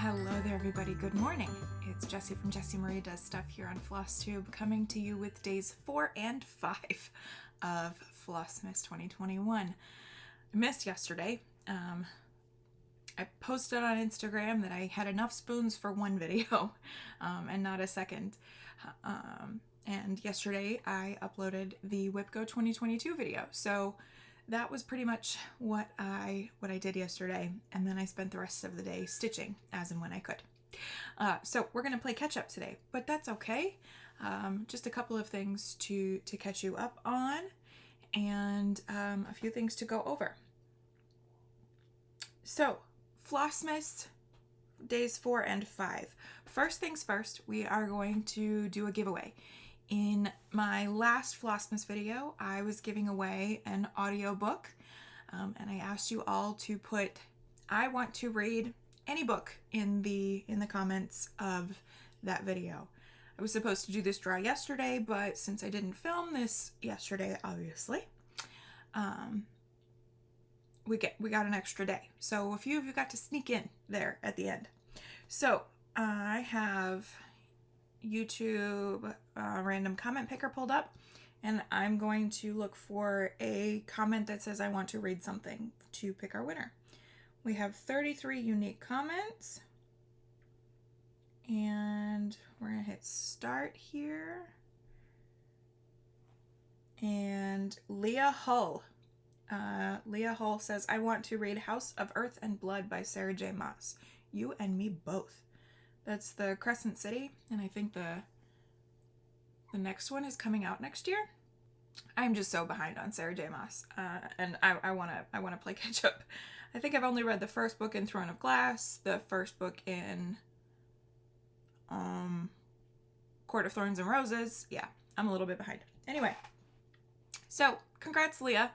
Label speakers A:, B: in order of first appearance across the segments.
A: Hello there everybody, good morning. It's Jessie from Jessie Marie Does Stuff here on FlossTube, coming to you with days 4 and 5 of Flossmas 2021. I missed yesterday. I posted on Instagram that I had enough spoons for one video and not a second. And yesterday I uploaded the WhipGo 2022 video. So that was pretty much what I did yesterday, and then I spent the rest of the day stitching as and when I could. So we're gonna play catch up today, but that's okay. Just a couple of things to catch you up on, and a few things to go over. So Flossmas days 4 and 5. First things first, we are going to do a giveaway. In my last Flossmas video, I was giving away an audiobook, and I asked you all to put "I want to read any book" in the comments of that video. I was supposed to do this draw yesterday, but since I didn't film this yesterday, obviously, we got an extra day. So a few of you got to sneak in there at the end. So I have YouTube random comment picker pulled up, and I'm going to look for a comment that says I want to read something to pick our winner. We have 33 unique comments, and we're gonna hit start here. And Leah Hull says, I want to read House of Earth and Blood by Sarah J. Maas. You and me both. That's the Crescent City, and I think the next one is coming out next year. I'm just so behind on Sarah J. Maas, and I wanna play catch up. I think I've only read the first book in Throne of Glass, the first book in Court of Thorns and Roses. Yeah, I'm a little bit behind. Anyway, so congrats, Leah.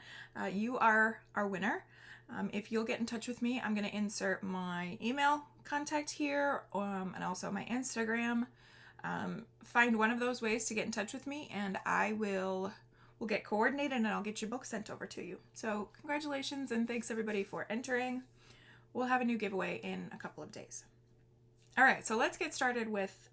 A: You are our winner. If you'll get in touch with me, I'm gonna insert my email contact here, and also my Instagram. Find one of those ways to get in touch with me, and we'll get coordinated, and I'll get your book sent over to you. So congratulations, and thanks everybody for entering. We'll have a new giveaway in a couple of days. All right, so let's get started with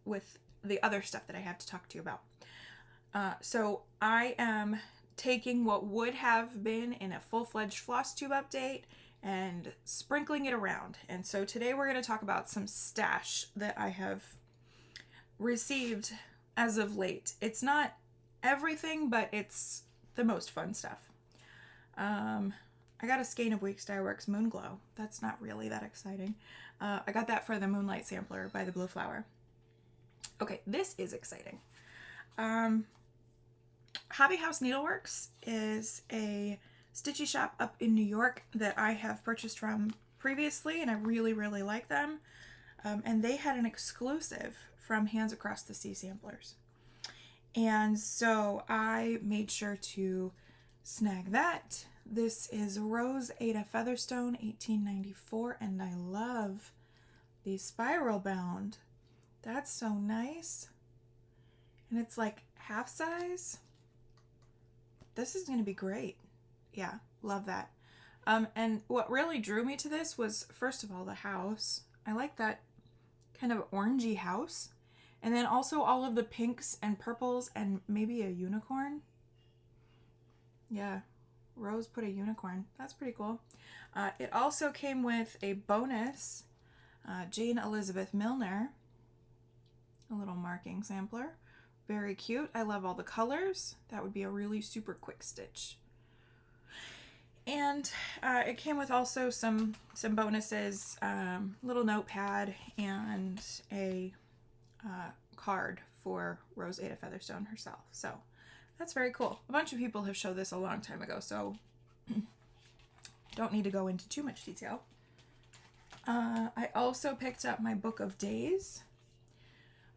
A: the other stuff that I have to talk to you about. So I am taking what would have been in a full-fledged FlossTube update and sprinkling it around. And so today we're going to talk about some stash that I have received as of late. It's not everything, but it's the most fun stuff. I got a skein of Weeks Dye Works Moon Glow. That's not really that exciting. I got that for the Moonlight Sampler by the Blue Flower. Okay, this is exciting. Hobby House Needleworks is a Stitchy shop up in New York that I have purchased from previously, and I really, really like them. And they had an exclusive from Hands Across the Sea samplers. And so I made sure to snag that. This is Rose Ada Featherstone 1894, and I love the spiral bound. That's so nice. And it's like half size. This is going to be great. Yeah, love that. And what really drew me to this was, first of all, the house. I like that kind of orangey house. And then also all of the pinks and purples and maybe a unicorn. Yeah, Rose put a unicorn. That's pretty cool. It also came with a bonus Jane Elizabeth Milner, a little marking sampler. Very cute. I love all the colors. That would be a really super quick stitch. And it came with also some bonuses, little notepad, and a card for Rose Ada Featherstone herself. So that's very cool. A bunch of people have showed this a long time ago, so don't need to go into too much detail. I also picked up my Book of Days.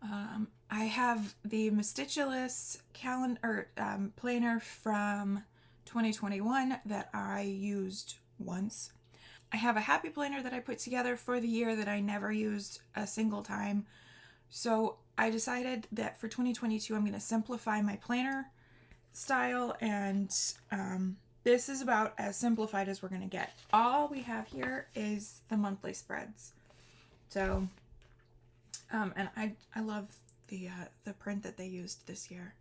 A: I have the Meticulous calendar planner from 2021 that I used once. I have a Happy Planner that I put together for the year that I never used a single time. So I decided that for 2022 I'm going to simplify my planner style, and this is about as simplified as we're going to get. All we have here is the monthly spreads. So And I love the print that they used this year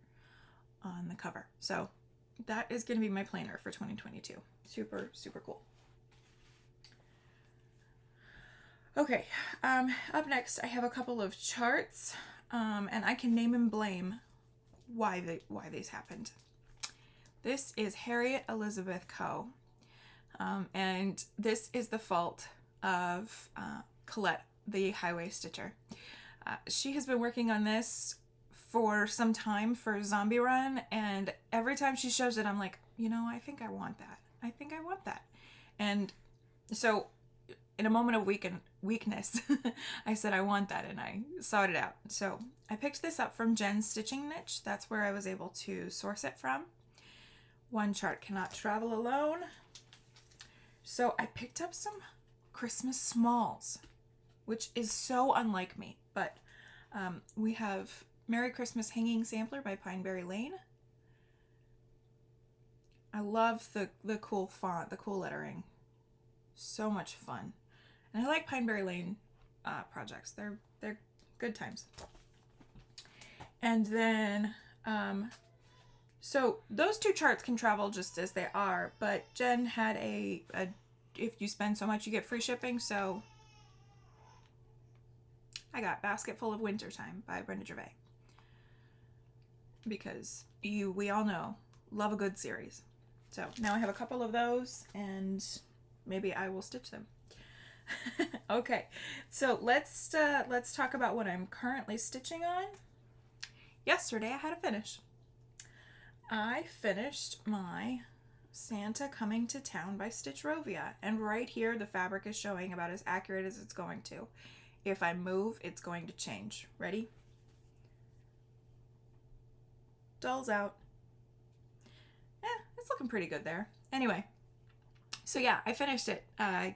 A: on the cover. So that is going to be my planner for 2022. Super, super cool. Okay, up next I have a couple of charts, and I can name and blame why these happened. This is Harriet Elizabeth Coe, and this is the fault of Colette, the highway stitcher. She has been working on this for some time for Zombie Run, and every time she shows it, I'm like, you know, I think I want that. I think I want that. And so in a moment of weakness, I said I want that, and I sought it out. So I picked this up from Jen's Stitching Niche. That's where I was able to source it from. One chart cannot travel alone. So I picked up some Christmas smalls, which is so unlike me, but we have Merry Christmas Hanging Sampler by Pineberry Lane. I love the cool font, the cool lettering. So much fun. And I like Pineberry Lane projects. They're good times. And then, so those two charts can travel just as they are, but Jen had a if you spend so much, you get free shipping, so I got Basket Full of Wintertime by Brenda Gervais. Because we all know, love a good series. So now I have a couple of those, and maybe I will stitch them. Okay, so let's talk about what I'm currently stitching on. Yesterday I had a finish. I finished my Santa Coming to Town by Stitch Rovia, and right here the fabric is showing about as accurate as it's going to. If I move, it's going to change. Ready? Dulls out. It's looking pretty good there. Anyway, so yeah, I finished it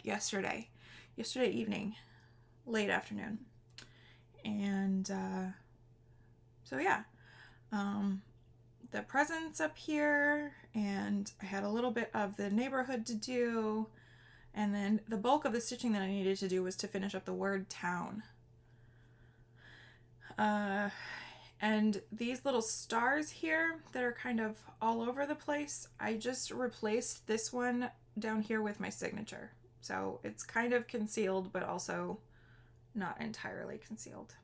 A: yesterday evening, late afternoon. And so yeah, the presents up here, and I had a little bit of the neighborhood to do, and then the bulk of the stitching that I needed to do was to finish up the word town. And these little stars here that are kind of all over the place, I just replaced this one down here with my signature. So it's kind of concealed, but also not entirely concealed.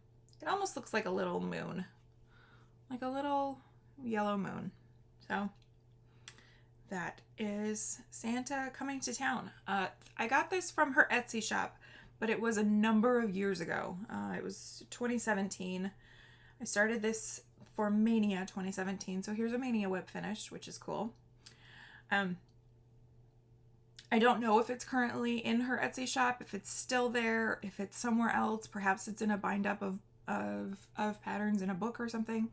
A: It almost looks like a little moon, like a little yellow moon. So that is Santa Coming to Town. I got this from her Etsy shop, but it was a number of years ago. It was 2017. I started this for Mania 2017, so here's a Mania whip finished, which is cool. I don't know if it's currently in her Etsy shop, if it's still there, if it's somewhere else. Perhaps it's in a bind up of patterns in a book or something.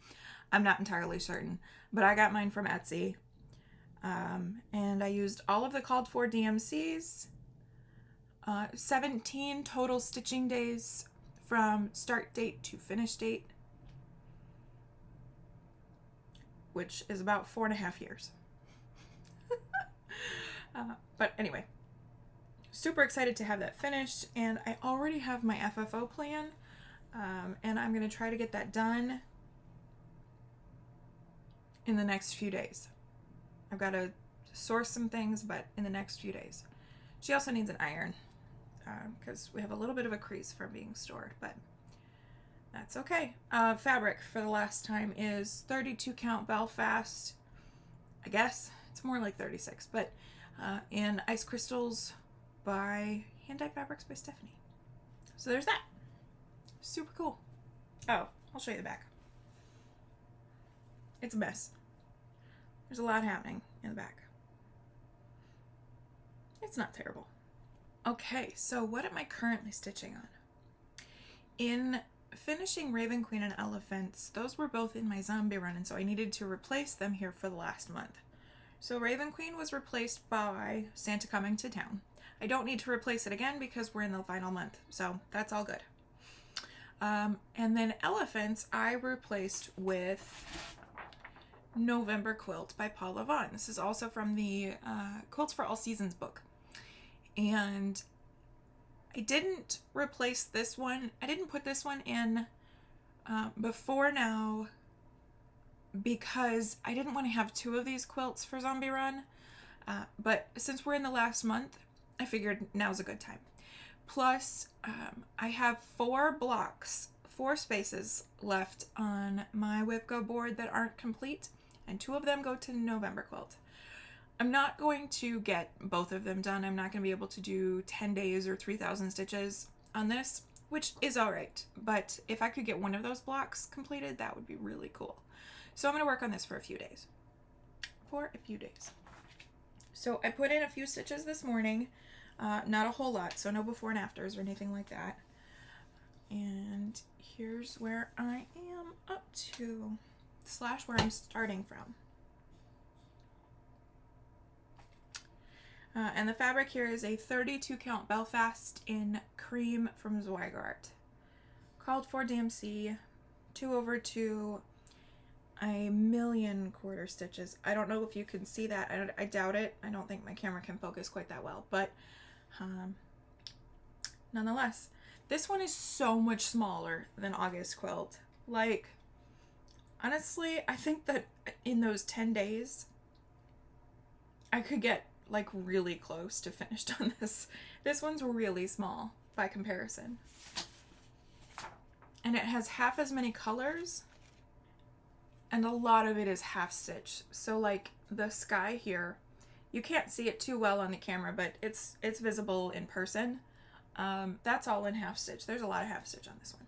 A: I'm not entirely certain, but I got mine from Etsy. And I used all of the called for DMCs, 17 total stitching days from start date to finish date, which is about 4.5 years. But anyway, super excited to have that finished, and I already have my FFO plan, and I'm going to try to get that done in the next few days. I've got to source some things, but in the next few days. She also needs an iron, because we have a little bit of a crease from being stored, but that's okay. Fabric for the last time is 32 count Belfast. I guess it's more like 36, but in Ice Crystals by Hand Dyed Fabrics by Stephanie. So there's that. Super cool. Oh, I'll show you the back. It's a mess. There's a lot happening in the back. It's not terrible. Okay, so what am I currently stitching on? In finishing Raven Queen and Elephants, those were both in my Zombie Run, and so I needed to replace them here for the last month. So Raven Queen was replaced by Santa Coming to Town. I don't need to replace it again because we're in the final month, so that's all good. And then Elephants I replaced with November Quilt by Paula Vaughan. This is also from the Quilts for All Seasons book. And I didn't replace this one. I didn't put this one in before now because I didn't want to have two of these quilts for Zombie Run. But since we're in the last month, I figured now's a good time. Plus, I have 4 spaces left on my WipGo board that aren't complete, and 2 of them go to November quilt. I'm not going to get both of them done. I'm not going to be able to do 10 days or 3,000 stitches on this, which is all right. But if I could get one of those blocks completed, that would be really cool. So I'm going to work on this for a few days. So I put in a few stitches this morning, not a whole lot, so no before and afters or anything like that. And here's where I am up to, / where I'm starting from. And the fabric here is a 32 count Belfast in cream from Zweigart. Called for DMC, 2/2, a million quarter stitches. I don't know if you can see that. I doubt it. I don't think my camera can focus quite that well, but nonetheless, this one is so much smaller than August quilt. Like, honestly, I think that in those 10 days, I could get like really close to finished on this. This one's really small by comparison. And it has half as many colors, and a lot of it is half stitch. So like the sky here, you can't see it too well on the camera, but it's visible in person. That's all in half stitch. There's a lot of half stitch on this one.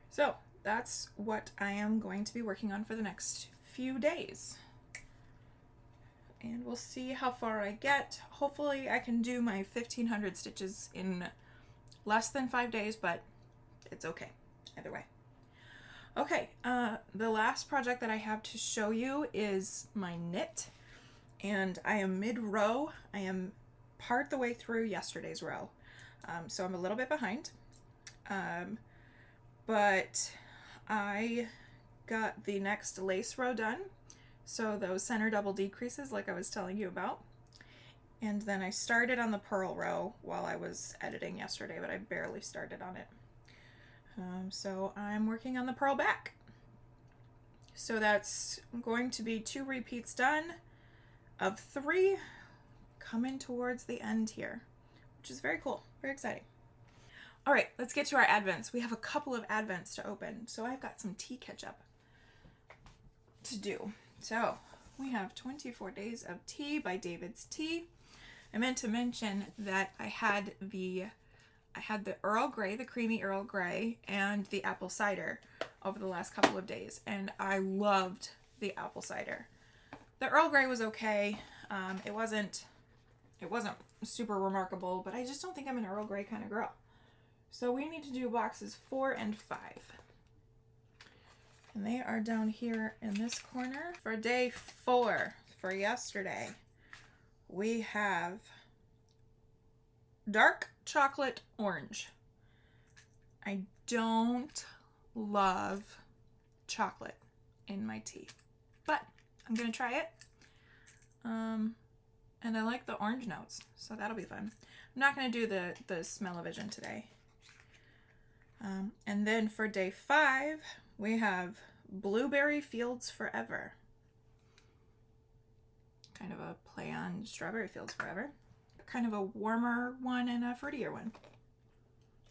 A: So that's what I am going to be working on for the next few days. And we'll see how far I get. Hopefully I can do my 1,500 stitches in less than 5 days, but it's okay either way. Okay, the last project that I have to show you is my knit, and I am mid-row. I am part the way through yesterday's row, so I'm a little bit behind, but I got the next lace row done, so those center double decreases like I was telling you about, and then I started on the purl row while I was editing yesterday, but I barely started on it. So I'm working on the purl back. So that's going to be 2 repeats done of 3 coming towards the end here, which is very cool, very exciting. All right, let's get to our advents. We have a couple of advents to open, so I've got some tea catch up to do. So we have 24 Days of Tea by David's Tea. I meant to mention that I had the Earl Grey, the creamy Earl Grey, and the apple cider over the last couple of days, and I loved the apple cider. The Earl Grey was okay. It wasn't super remarkable, but I just don't think I'm an Earl Grey kind of girl. So we need to do boxes 4 and 5. And they are down here in this corner. For day 4, for yesterday, we have dark chocolate orange. I don't love chocolate in my tea, but I'm gonna try it. And I like the orange notes, so that'll be fun. I'm not gonna do the smell-o-vision today. And then for day 5, we have Blueberry Fields Forever. Kind of a play on Strawberry Fields Forever. Kind of a warmer one and a fruitier one.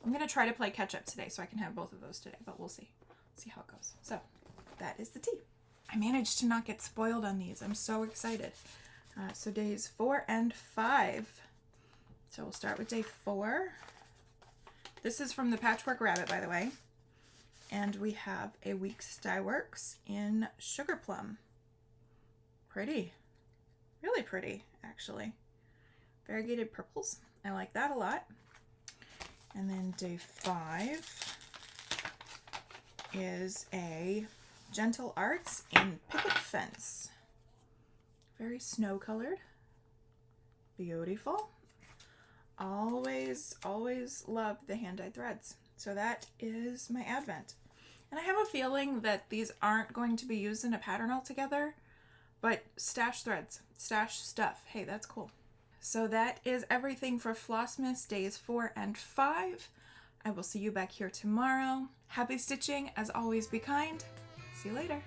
A: I'm going to try to play catch up today so I can have both of those today, but we'll see. See how it goes. So that is the tea. I managed to not get spoiled on these. I'm so excited. So days 4 and 5. So we'll start with day 4. This is from the Patchwork Rabbit, by the way. And we have a Weeks Dye Works in Sugar Plum. Pretty. Really pretty, actually. Variegated purples. I like that a lot. And then day 5 is a Gentle Arts in Picket Fence. Very snow colored. Beautiful. Always loved the hand-dyed threads. So that is my advent. And I have a feeling that these aren't going to be used in a pattern altogether, but stash threads, stash stuff. Hey, that's cool. So that is everything for Flossmas days 4 and 5. I will see you back here tomorrow. Happy stitching. As always, be kind. See you later.